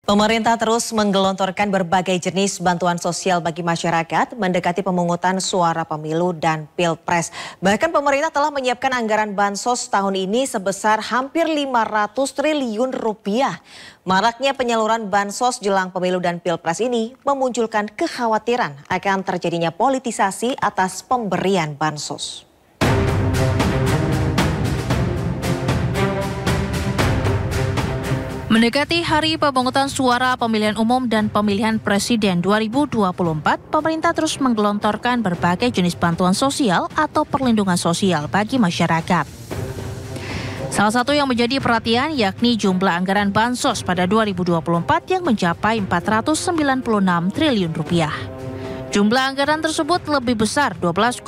Pemerintah terus menggelontorkan berbagai jenis bantuan sosial bagi masyarakat mendekati pemungutan suara pemilu dan pilpres. Bahkan pemerintah telah menyiapkan anggaran bansos tahun ini sebesar hampir 500 triliun rupiah. Maraknya penyaluran bansos jelang pemilu dan pilpres ini memunculkan kekhawatiran akan terjadinya politisasi atas pemberian bansos. Mendekati hari pemungutan suara pemilihan umum dan pemilihan presiden 2024, pemerintah terus menggelontorkan berbagai jenis bantuan sosial atau perlindungan sosial bagi masyarakat. Salah satu yang menjadi perhatian yakni jumlah anggaran bansos pada 2024 yang mencapai 496 triliun rupiah. Jumlah anggaran tersebut lebih besar 12,4%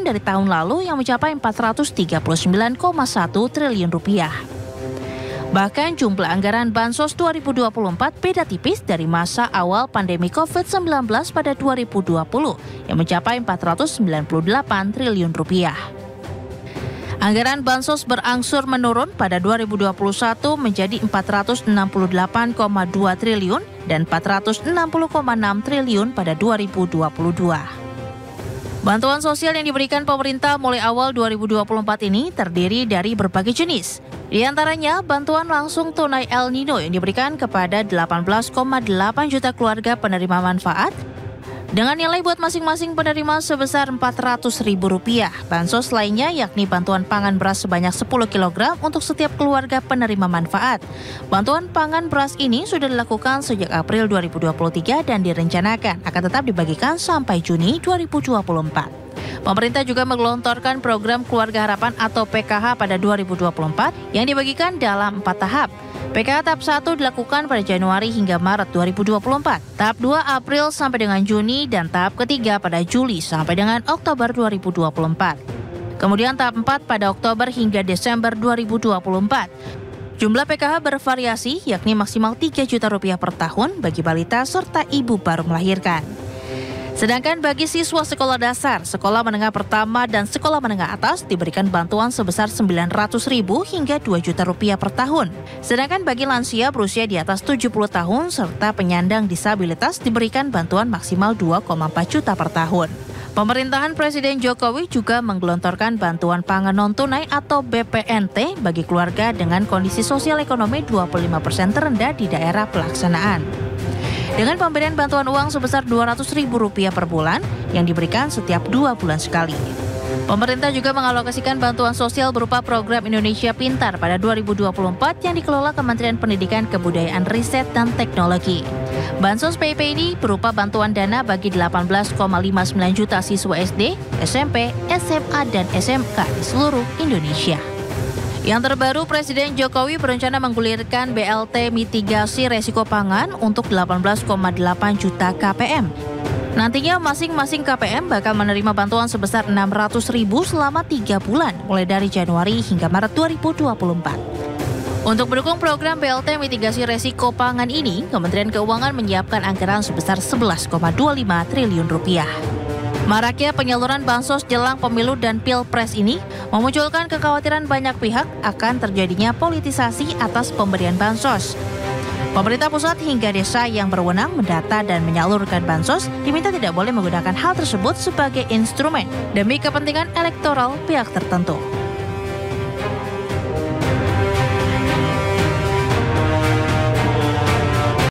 dari tahun lalu yang mencapai 439,1 triliun rupiah. Bahkan jumlah anggaran bansos 2024 beda tipis dari masa awal pandemi COVID-19 pada 2020 yang mencapai 498 triliun rupiah. Anggaran bansos berangsur menurun pada 2021 menjadi 468,2 triliun dan 460,6 triliun pada 2022. Bantuan sosial yang diberikan pemerintah mulai awal 2024 ini terdiri dari berbagai jenis. Di antaranya, bantuan langsung tunai El Nino yang diberikan kepada 18,8 juta keluarga penerima manfaat dengan nilai buat masing-masing penerima sebesar Rp400.000. Bansos lainnya yakni bantuan pangan beras sebanyak 10 kg untuk setiap keluarga penerima manfaat. Bantuan pangan beras ini sudah dilakukan sejak April 2023 dan direncanakan akan tetap dibagikan sampai Juni 2024. Pemerintah juga menggelontorkan program Keluarga Harapan atau PKH pada 2024 yang dibagikan dalam 4 tahap. PKH tahap 1 dilakukan pada Januari hingga Maret 2024, tahap 2 April sampai dengan Juni, dan tahap ketiga pada Juli sampai dengan Oktober 2024. Kemudian tahap 4 pada Oktober hingga Desember 2024. Jumlah PKH bervariasi yakni maksimal 3 juta rupiah per tahun bagi balita serta ibu baru melahirkan. Sedangkan bagi siswa sekolah dasar, sekolah menengah pertama dan sekolah menengah atas diberikan bantuan sebesar Rp900.000 hingga Rp2 juta rupiah per tahun. Sedangkan bagi lansia berusia di atas 70 tahun serta penyandang disabilitas diberikan bantuan maksimal Rp2,4 juta per tahun. Pemerintahan Presiden Jokowi juga menggelontorkan bantuan pangan non-tunai atau BPNT bagi keluarga dengan kondisi sosial ekonomi 25% terendah di daerah pelaksanaan. Dengan pemberian bantuan uang sebesar Rp200.000 per bulan yang diberikan setiap 2 bulan sekali. Pemerintah juga mengalokasikan bantuan sosial berupa program Indonesia Pintar pada 2024 yang dikelola Kementerian Pendidikan Kebudayaan Riset dan Teknologi. Bansos PIP ini berupa bantuan dana bagi 18,59 juta siswa SD, SMP, SMA, dan SMK di seluruh Indonesia. Yang terbaru, Presiden Jokowi berencana menggulirkan BLT mitigasi resiko pangan untuk 18,8 juta KPM. Nantinya masing-masing KPM bakal menerima bantuan sebesar Rp600.000 selama 3 bulan, mulai dari Januari hingga Maret 2024. Untuk mendukung program BLT mitigasi resiko pangan ini, Kementerian Keuangan menyiapkan anggaran sebesar Rp11,25 triliun. Maraknya penyaluran bansos jelang pemilu dan pilpres ini memunculkan kekhawatiran banyak pihak akan terjadinya politisasi atas pemberian bansos. Pemerintah pusat hingga desa yang berwenang mendata dan menyalurkan bansos diminta tidak boleh menggunakan hal tersebut sebagai instrumen demi kepentingan elektoral pihak tertentu.